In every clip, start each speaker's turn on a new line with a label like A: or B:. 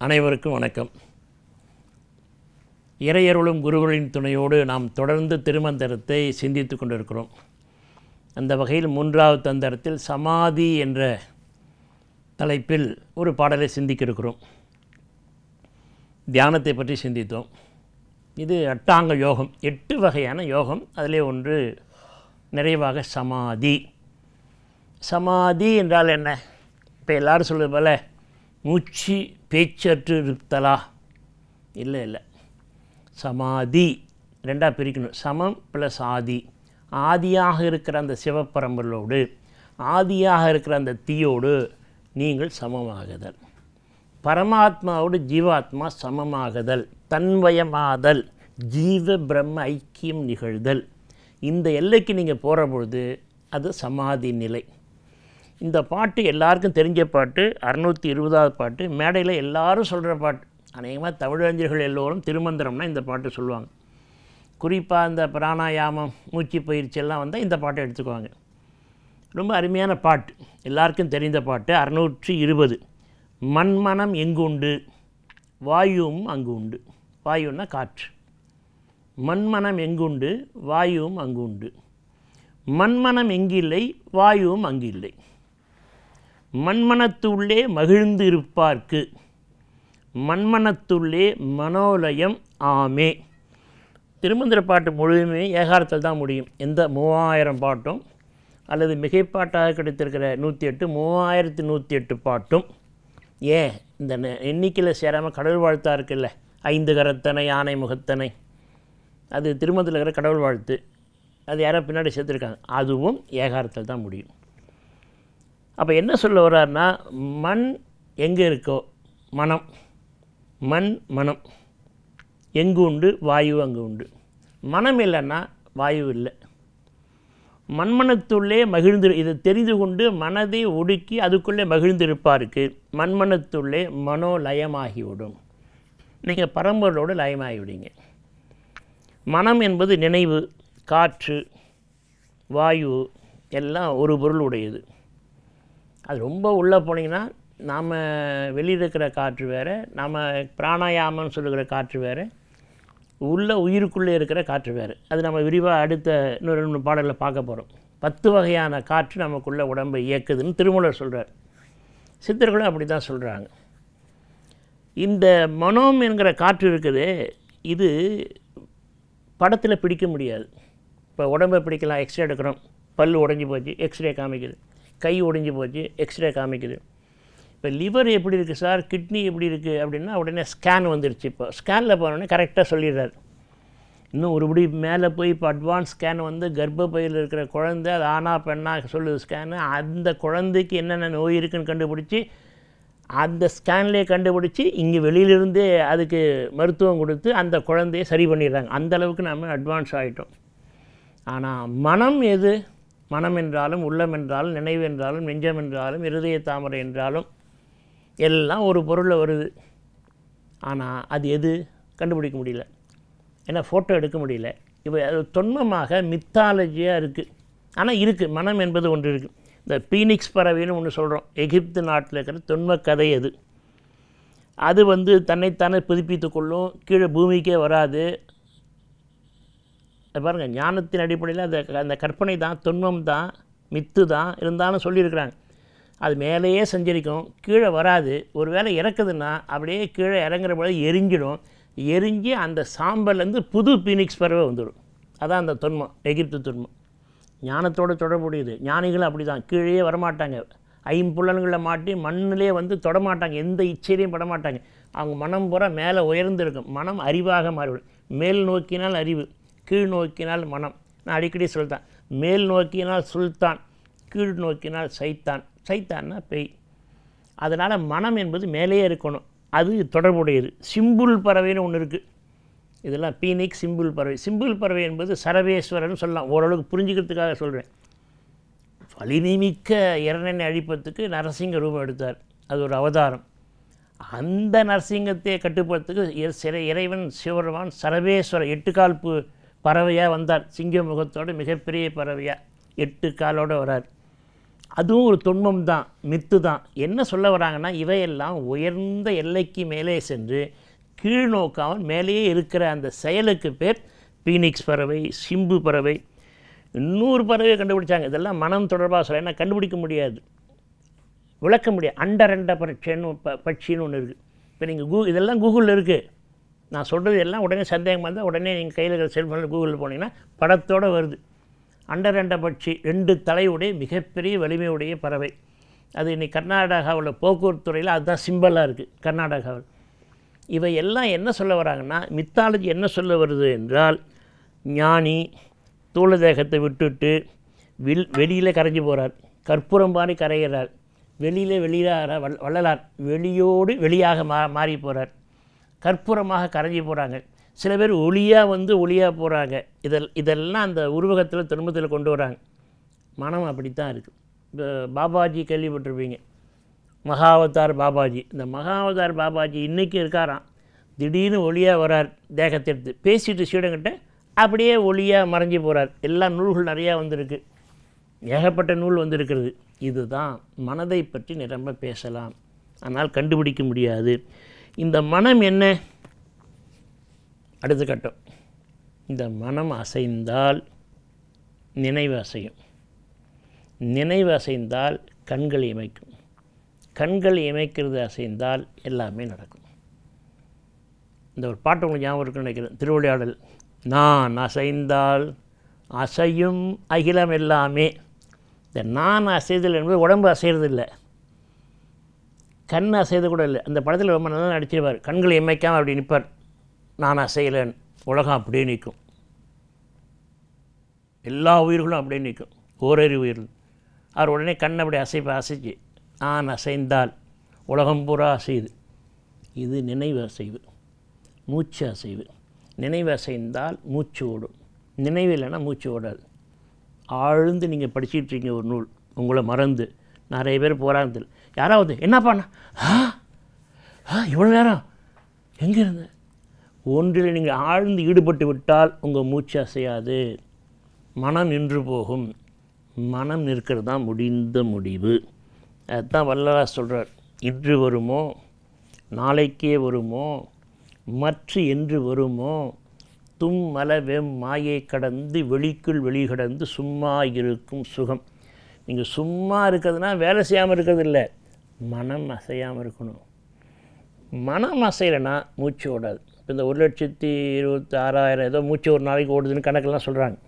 A: அனைவருக்கும் வணக்கம். இறையருளும் குருகளின் துணையோடு நாம் தொடர்ந்து திருமந்திரத்தை சிந்தித்து கொண்டிருக்கிறோம். அந்த வகையில் 3வது தந்திரத்தில் சமாதி என்ற தலைப்பில் ஒரு பாடலை சிந்திக்க இருக்கிறோம். தியானத்தை பற்றி சிந்தித்தோம். இது அட்டாங்க யோகம், 8 வகையான யோகம். அதிலே ஒன்று நிறைவாக சமாதி. சமாதி என்றால் என்ன? இப்போ எல்லோரும் சொல்வது போல மூச்சு பேச்சற்று இருத்தலா? இல்லை. சமாதி ரெண்டாக பிரிக்கணும். சமம் ப்ளஸ் ஆதி. ஆதியாக இருக்கிற அந்த சிவப்பரம்பலோடு, ஆதியாக இருக்கிற அந்த தீயோடு நீங்கள் சமமாகுதல். பரமாத்மாவோடு ஜீவாத்மா சமமாகுதல், தன்வயமாதல், ஜீவ பிரம்ம ஐக்கியம் நிகழ்தல். இந்த எல்லைக்கு நீங்கள் போகிற பொழுது அது சமாதி நிலை. இந்த பாட்டு எல்லாருக்கும் தெரிஞ்ச பாட்டு, 620வது பாட்டு. மேடையில் எல்லாரும் சொல்கிற பாட்டு. அநேகமாக தமிழறிஞர்கள் எல்லோரும் திருமந்திரம்னா இந்த பாட்டு சொல்லுவாங்க. குறிப்பாக இந்த பிராணாயாமம், மூச்சு பயிற்சி எல்லாம் வந்தால் இந்த பாட்டை எடுத்துக்குவாங்க. ரொம்ப அருமையான பாட்டு, எல்லாருக்கும் தெரிந்த பாட்டு. 620. மண்மனம் எங்கு உண்டு, வாயுவும் அங்கு உண்டு. வாயுன்னா காற்று. மண்மனம் எங்குண்டு, வாயுவும் அங்கு உண்டு. மண்மனம் எங்கில்லை, வாயுவும் அங்கு இல்லை. மண்மனத்துள்ளே மகிழ்ந்து இருப்பார்க்கு, மண்மனத்துள்ளே மனோலயம் ஆமே. திருமந்திர பாட்டு முழுவதுமே ஏகாரத்தில் தான் முடியும். எந்த 3000 பாட்டும் அல்லது மிகைப்பாட்டாக கிடைத்திருக்கிற 108, 3108 பாட்டும் ஏன் இந்த எண்ணிக்கையில் சேராமல் கடவுள் வாழ்த்தா இருக்குல்ல, 5 கரத்தனை யானை முகத்தனை, அது திருமந்திரத்தில் இருக்கிற கடவுள் வாழ்த்து. அது யாரோ பின்னாடி சேர்த்துருக்காங்க. அதுவும் ஏகாரத்தில் தான் முடியும். அப்போ என்ன சொல்ல வர்றாருன்னா, மண் எங்கே இருக்கோ மனம், மனம் எங்கு உண்டு, வாயு அங்கு உண்டு. மனம் இல்லைன்னா வாயு இல்லை. மண்மனத்துள்ளே மகிழ்ந்து, இதை தெரிந்து கொண்டு மனதை ஒடுக்கி அதுக்குள்ளே மகிழ்ந்திருப்பாருக்கு மண்மனத்துள்ளே மனோலயமாகிவிடும். நீங்கள் பரம்பொருளோடு லயமாகிவிடுங்க. மனம் என்பது நினைவு, காற்று, வாயு எல்லாம் ஒரு பொருள் உடையது. அது ரொம்ப உள்ளே போனீங்கன்னா நாம் வெளியில் இருக்கிற காற்று வேறு, நாம் பிராணாயாமம்னு சொல்லுகிற காற்று வேறு, உள்ள உயிருக்குள்ளே இருக்கிற காற்று வேறு. அது நம்ம விரிவாக அடுத்த இன்னொரு 2 பாடலில் பார்க்க போகிறோம். 10 வகையான காற்று நமக்குள்ளே உடம்பை இயக்குதுன்னு திருமூலர் சொல்கிறார். சித்தர்களும் அப்படி தான் சொல்கிறாங்க. இந்த மனோம் என்கிற காற்று இருக்குது, இது படத்தில் பிடிக்க முடியாது. இப்போ உடம்பை பிடிக்கலாம், எக்ஸ்ரே எடுக்கிறோம், பல் உடஞ்சி போச்சு, எக்ஸ்ரே காமிக்குது. கை ஒடிஞ்சு போச்சு, எக்ஸ்ரே காமிக்குது. இப்போ லிவர் எப்படி இருக்குது சார், கிட்னி எப்படி இருக்குது அப்படின்னா உடனே ஸ்கேன் வந்துடுச்சு. இப்போ ஸ்கேனில் போனோடனே கரெக்டாக சொல்லிடுறாரு. இன்னும் ஒருபடி மேலே போய் இப்போ அட்வான்ஸ் ஸ்கேன் வந்து கர்ப்பப்பையில் இருக்கிற குழந்தை அது ஆனா பெண்ணாக சொல்லுது ஸ்கேனு. அந்த குழந்தைக்கு என்னென்ன நோய் இருக்குதுன்னு கண்டுபிடிச்சி அந்த ஸ்கேன்லேயே கண்டுபிடிச்சி இங்கே வெளியிலிருந்தே அதுக்கு மருத்துவம் கொடுத்து அந்த குழந்தையை சரி பண்ணிடுறாங்க. அந்தளவுக்கு நம்ம அட்வான்ஸ் ஆகிட்டோம். ஆனால் மனம் எது? மனம் என்றாலும், உள்ளம் என்றாலும், நினைவு என்றாலும், நெஞ்சம் என்றாலும், இருதய தாமரை என்றாலும் எல்லாம் ஒரு பொருளில் வருது. ஆனால் அது எது கண்டுபிடிக்க முடியல. ஏன்னா ஃபோட்டோ எடுக்க முடியல. இப்போ அது தொன்மமாக மித்தாலஜியாக இருக்குது. ஆனால் இருக்குது, மனம் என்பது ஒன்று இருக்குது. இந்த பீனிக்ஸ் பறவைன்னு ஒன்று சொல்கிறோம். எகிப்து நாட்டில் இருக்கிற தொன்ம கதை அது. அது வந்து தன்னைத்தானே புதுப்பித்து கொள்ளும், கீழே பூமிக்கே வராது. பாருங்கள், ஞானத்தின் அடிப்படையில் அந்த கற்பனை தான், தொன்மம் தான், மித்து தான் இருந்தாலும் சொல்லியிருக்கிறாங்க. அது மேலேயே சஞ்சரிக்கும், கீழே வராது. ஒரு வேளை இறக்குதுன்னா அப்படியே கீழே இறங்குற பொழுது எரிஞ்சிடும். எரிஞ்சு அந்த சாம்பல்லேருந்து புது பீனிக்ஸ் பறவை வந்துடும். அதான் அந்த தொன்மம், எகிப்து தொன்மம். ஞானத்தோடு தொடர்புடையது. ஞானிகளும் அப்படி தான், கீழே வரமாட்டாங்க. 5 புலன்களில் மாட்டி மண்ணிலே வந்து தொடமாட்டாங்க, எந்த இச்சையிலையும் படமாட்டாங்க. அவங்க மனம் பூரா மேலே உயர்ந்திருக்கும். மனம் அறிவாக மாறிவிடும். மேல் நோக்கினால் அறிவு, கீழ் நோக்கினால் மனம். நான் அடிக்கடி சொல்லிட்டேன், மேல் நோக்கினால் சுல்தான், கீழ் நோக்கினால் சைத்தான். சைத்தான்னா பேய். அதனால் மனம் என்பது மேலேயே இருக்கணும், அது தொடர்புடையது. சிம்புல் பறவைன்னு ஒன்று இருக்குது. இதெல்லாம் பீனிக் சிம்புல் பறவை. சிம்புல் பறவை என்பது சரவேஸ்வரன் சொல்லலாம், ஓரளவுக்கு புரிஞ்சுக்கிறதுக்காக சொல்கிறேன். வலிமைமிக்க இறைவனை அழிப்பதுக்கு நரசிங்க ரூபம் எடுத்தார், அது ஒரு அவதாரம். அந்த நரசிங்கத்தை கட்டுப்படுத்துக்கு இறைவன் சிவபெருமான் சரவேஸ்வரர் 8 கால் பறவையாக வந்தார். சிங்க முகத்தோடு மிகப்பெரிய பறவையாக 8 காலோடு வரார். அதுவும் ஒரு துன்பம் தான், மித்து தான். என்ன சொல்ல வராங்கன்னா, இவையெல்லாம் உயர்ந்த எல்லைக்கு மேலே சென்று கீழ் நோக்காமல் மேலேயே இருக்கிற அந்த செயலுக்கு பேர் பீனிக்ஸ் பறவை, சிம்பு பறவை, இன்னொரு பறவையை கண்டுபிடிச்சாங்க. இதெல்லாம் மனம் தொடர்பாக சொல்ல, ஏன்னா கண்டுபிடிக்க முடியாது, விளக்க முடியாது. அண்டரண்ட பட்சின்னு பட்சின்னு ஒன்று இருக்குது. இப்போ நீங்கள் இதெல்லாம் கூகுளில் இருக்குது. நான் சொல்கிறது எல்லாம் உடனே சந்தேகமாக இருந்தால் உடனே நீங்கள் கையில் இருக்கிற செல்ஃபோனில் கூகுளில் போனீங்கன்னா படத்தோடு வருது. அண்டரண்ட பட்சி 2 தலையுடைய மிகப்பெரிய வலிமையுடைய பறவை. அது இன்றைக்கி கர்நாடகாவில் போக்குவரத்து துறையில் அதுதான் சிம்பலாக இருக்குது கர்நாடகாவில். இவை எல்லாம் என்ன சொல்ல வராங்கன்னா, மித்தாலஜி என்ன சொல்ல வருது என்றால், ஞானி தூள தேகத்தை விட்டுட்டு வெளியில் கரைஞ்சி போகிறார், கற்பூரம் மாதிரி கரைகிறார், வெளியாக வள்ளலார் வெளியோடு வெளியாக மாறி போகிறார், கற்பூரமாக கரைஞ்சி போகிறாங்க. சில பேர் ஒளியாக போகிறாங்க. இதெல்லாம் அந்த உருவகத்தில் திரும்பத்தில் கொண்டு வராங்க. மனம் அப்படித்தான் இருக்குது. இப்போ பாபாஜி கேள்விப்பட்டிருப்பீங்க, மகாவதார் பாபாஜி. இந்த மகாவதார் பாபாஜி இன்றைக்கி இருக்காராம். திடீர்னு ஒளியாக வரார், தேகத்தை எடுத்து பேசிட்டு சீடங்கிட்ட அப்படியே ஒளியாக மறைஞ்சி போகிறார். எல்லா நூல்கள் நிறையா வந்திருக்கு, ஏகப்பட்ட நூல் வந்திருக்கிறது. இதுதான் மனதை பற்றி நிரம்ப பேசலாம், ஆனால் கண்டுபிடிக்க முடியாது. இந்த மனம் என்ன? அடுத்த கட்டம், இந்த மனம் அசைந்தால் நினைவு அசையும், நினைவு அசைந்தால் கண்கள் இமைக்கும், கண்கள் இமைக்கிறது அசைந்தால் எல்லாமே நடக்கும். இந்த ஒரு பாட்டு உங்களுக்கு ஞாபகம் இருக்குன்னு நினைக்கிறேன், திருவிளையாடல். நான் அசைந்தால் அசையும் அகிலம் எல்லாமே. இந்த நான் அசைதல் என்பது உடம்பு அசைறதில்லை, கண் அசைது கூட இல்லை. அந்த படத்தில் ரொம்ப நல்லா நடிச்சிருப்பார், கண்களை இமைக்காமல் அப்படி நிற்பார். நான் அசையலன், உலகம் அப்படியே நிற்கும், எல்லா உயிர்களும் அப்படியே நிற்கும், ஓரறிவு உயிர்கள். அவர் உடனே கண் அப்படி அசைச்சு நான் அசைந்தால் உலகம் பூரா அசையுது. இது நினைவு அசைவு, மூச்சு அசைவு. நினைவு அசைந்தால் மூச்சு ஓடும், நினைவு இல்லைன்னா மூச்சு ஓடாது. ஆழ்ந்து நீங்கள் படிச்சுட்ருக்கீங்க ஒரு நூல், உங்களை மறந்து நிறைய பேர் போகிறாங்க. யாராவது என்னப்பாண்ணா இவ்வளோ நேரம் எங்கே இருந்த? ஒன்றில் நீங்கள் ஆழ்ந்து ஈடுபட்டு விட்டால் உங்கள் மூச்சு அசையாது, மனம் நின்று போகும். மனம் நிற்கிறது தான் முடிந்த முடிவு. அதுதான் வள்ளலார் சொல்கிறார், இன்று வருமோ நாளைக்கே வருமோ மற்ற என்று வருமோ தும்மலவெம் மாயை கடந்து வெளிக்குள் வெளிகடந்து சும்மா இருக்கும் சுகம். நீங்கள் சும்மா இருக்கிறதுனா வேலை செய்யாமல் இருக்கிறது இல்லை, மனம் அசையாமல் இருக்கணும். மனம் அசையலைன்னா மூச்சு ஓடாது. இப்போ இந்த 1,26,000 ஏதோ மூச்சு ஒரு நாளைக்கு ஓடுதுன்னு கணக்கெல்லாம் சொல்கிறாங்க.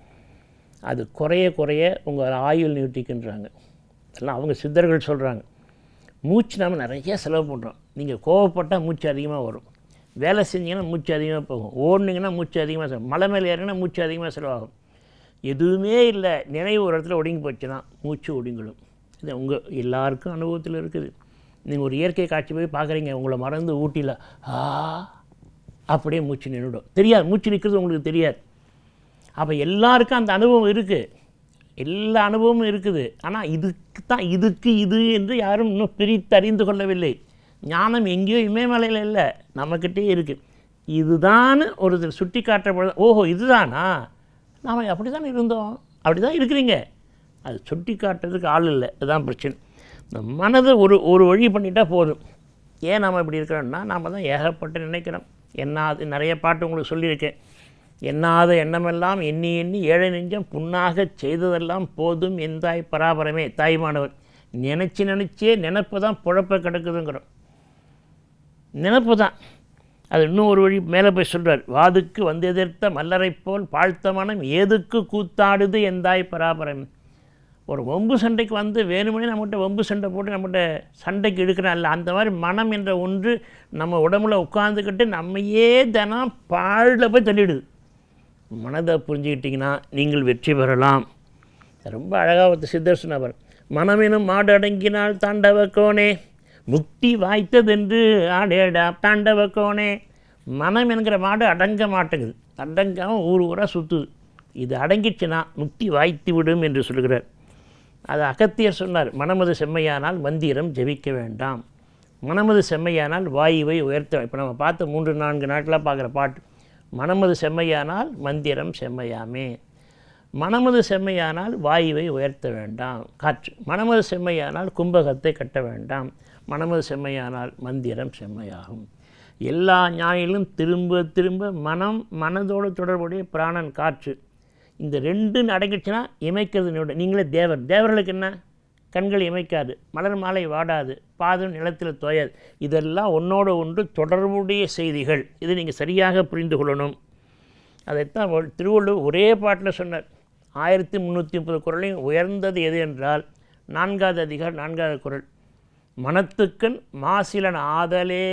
A: அது குறைய குறைய உங்கள் ஆயுள் நீட்டிக்குன்றாங்க. அதெல்லாம் அவங்க சித்தர்கள் சொல்கிறாங்க. மூச்சு நாம் நிறைய செலவு பண்ணுறோம். நீங்கள் கோவப்பட்டால் மூச்சு அதிகமாக வரும், வேலை செஞ்சிங்கன்னா மூச்சு அதிகமாக போகும், ஓடுனீங்கன்னா மூச்சு அதிகமாக செலவு, மலை மேலே ஏறினா மூச்சு அதிகமாக செலவாகும். எதுவுமே இல்லை, நினைவு ஒரு இடத்துல ஒடுங்கி போச்சுன்னா மூச்சு ஒடுங்கிடும். இது உங்கள் எல்லாருக்கும் அனுபவத்தில் இருக்குது. நீங்கள் ஒரு இயற்கை காட்சி போய் பார்க்குறீங்க, உங்களை மறந்து ஊட்டியில் அப்படியே மூச்சு நின்றுடும், தெரியாது, மூச்சு நிற்கிறது உங்களுக்கு தெரியாது. அப்போ எல்லாருக்கும் அந்த அனுபவம் இருக்குது, எல்லா அனுபவமும் இருக்குது. ஆனால் இதுக்கு இது என்று யாரும் இன்னும் பிரித்தறிந்து கொள்ளவில்லை. ஞானம் எங்கேயோ இமயமலையில் இல்லை, நம்மக்கிட்டே இருக்குது. இதுதான் ஒரு சுட்டி காட்டப்படுது. ஓஹோ இதுதானா, நாம் அப்படி தான் இருந்தோம், அப்படி தான் இருக்கிறீங்க. அது சுட்டி காட்டுறதுக்கு ஆள் இல்லை, அதுதான் பிரச்சனை. இந்த மனதை ஒரு வழி பண்ணிட்டால் போதும். ஏன் நாம் இப்படி இருக்கிறோம்னா, நாம் தான் ஏகப்பட்டு நினைக்கிறோம். என்னாது நிறைய பாட்டு உங்களுக்கு சொல்லியிருக்கேன். எண்ணாத எண்ணமெல்லாம் எண்ணி எண்ணி ஏழை நெஞ்சம் புண்ணாக செய்ததெல்லாம் போதும் எந்தாய் பராபரமே. தாய்மானவர் நினச்சே நினப்பு தான் புழப்ப கிடக்குதுங்கிறோம். நினப்பு தான் அது. இன்னும் ஒரு வழி மேலே போய் சொல்கிறார், வாதுக்கு வந்து எதிர்த்த மல்லரை போல் பாழ்த்த மனம் ஏதுக்கு கூத்தாடுது எந்தாய் பராபரம். ஒரு வம்பு சண்டைக்கு வந்து வேணுமனே நம்மகிட்ட வம்பு சண்டை போட்டு நம்மகிட்ட சண்டைக்கு எடுக்கிறான் இல்லை, அந்த மாதிரி மனம் என்ற ஒன்று நம்ம உடம்புல உட்காந்துக்கிட்டு நம்மையே தினம் பாழில் போய் தள்ளிடுது. மனதை புரிஞ்சுக்கிட்டிங்கன்னா நீங்கள் வெற்றி பெறலாம். ரொம்ப அழகாக ஒரு சித்தர் சொன்னவர், மனமெனும் மாடு அடங்கினால் தாண்டவக்கோனே முக்தி வாய்த்ததென்று ஆடேடா தாண்டவக்கோனே. மனம் என்கிற மாடு அடங்க மாட்டேங்குது, அடங்காமல் ஊராக சுற்றுது. இது அடங்கிடுச்சுன்னா முக்தி வாய்த்து விடும் என்று சொல்கிறார். அது அகத்தியர் சொன்னார், மனமது செம்மையானால் மந்திரம் ஜெபிக்க வேண்டாம், மனமது செம்மையானால் வாயுவை உயர்த்த. இப்போ நம்ம பார்த்த 3-4 நாட்களாக பார்க்குற பாட்டு, மனமது செம்மையானால் மந்திரம் செம்மையாமே. மனமது செம்மையானால் வாயுவை உயர்த்த வேண்டாம், காற்று. மனமது செம்மையானால் கும்பகத்தை கட்ட வேண்டாம். மனமது செம்மையானால் மந்திரம் செம்மையாகும். எல்லா ஞானிகளும் திரும்ப திரும்ப மனதோடு தொடர்புடைய பிராணன் காற்று, இந்த ரெண்டும் அடங்கிடுச்சுன்னா இமைக்கிறது. நீங்களே தேவர்களுக்கு என்ன, கண்கள் இமைக்காது, மலர் மாலை வாடாது, பாதம் நிலத்தில் தோயாது. இதெல்லாம் ஒன்றோடு ஒன்று தொடர்புடைய செய்திகள். இது நீங்கள் சரியாக புரிந்து கொள்ளணும். அதைத்தான் திருவள்ளுவர் ஒரே பாட்டில் சொன்னார். 1330 குறளையும் உயர்ந்தது எது என்றால் 4வது அதிகாரம் 4வது குறள், மனத்துக்கண் மாசிலன் ஆதலே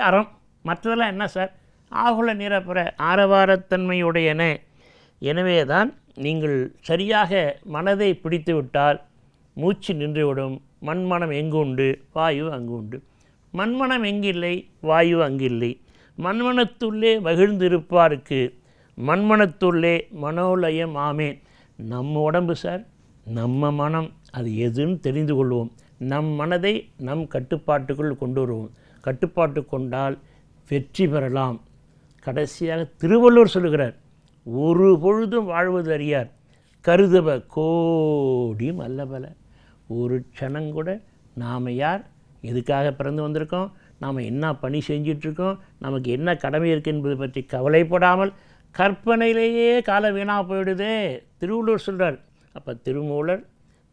A: அறம். மற்றதெல்லாம் என்ன சார், ஆகுல நிரப்புற ஆரவாரத்தன்மையுடையன. எனவே தான் நீங்கள் சரியாக மனதை பிடித்து விட்டால் மூச்சு நின்றுவிடும். மண்மனம் எங்கு உண்டு, வாயு அங்கு உண்டு. மண்மனம் எங்கில்லை, வாயு அங்கில்லை. மண்மனத்துள்ளே மகிழ்ந்திருப்பாருக்கு மண்மனத்துள்ளே மனோலயம் ஆமேன். நம்ம உடம்பு சார், நம்ம மனம், அது எதுன்னு தெரிந்து கொள்வோம். நம் மனதை நம் கட்டுப்பாட்டுக்குள் கொண்டு வருவோம். கட்டுப்பாட்டு கொண்டால் வெற்றி பெறலாம். கடைசியாக திருவள்ளுவர் சொல்லுகிறார், ஒரு பொழுதும் வாழ்வது அறியார் கருதவ கோடியும் அல்லபல. ஒரு க்ஷணங்கூட நாம் யார், எதுக்காக பிறந்து வந்திருக்கோம், நாம் என்ன பணி செஞ்சிட்ருக்கோம், நமக்கு என்ன கடமை இருக்குது என்பது பற்றி கவலைப்படாமல் கற்பனையிலேயே கால வீணாக போயிடுதே. திருவள்ளுவர் சொல்கிறார். அப்போ திருமூலர்,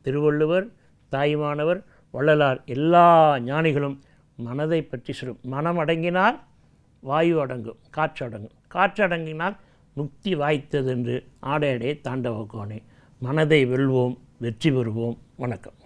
A: திருவள்ளுவர், தாய்மானவர், வள்ளலார் எல்லா ஞானிகளும் மனதை பற்றி சொல்லும். மனம் அடங்கினால் வாயு அடங்கும், காற்று அடங்கும். காற்று அடங்கினால் முக்தி வாய்த்தது என்று ஆடையடை தாண்டவ கோணே. மனதை வெல்வோம், வெற்றி பெறுவோம். வணக்கம்.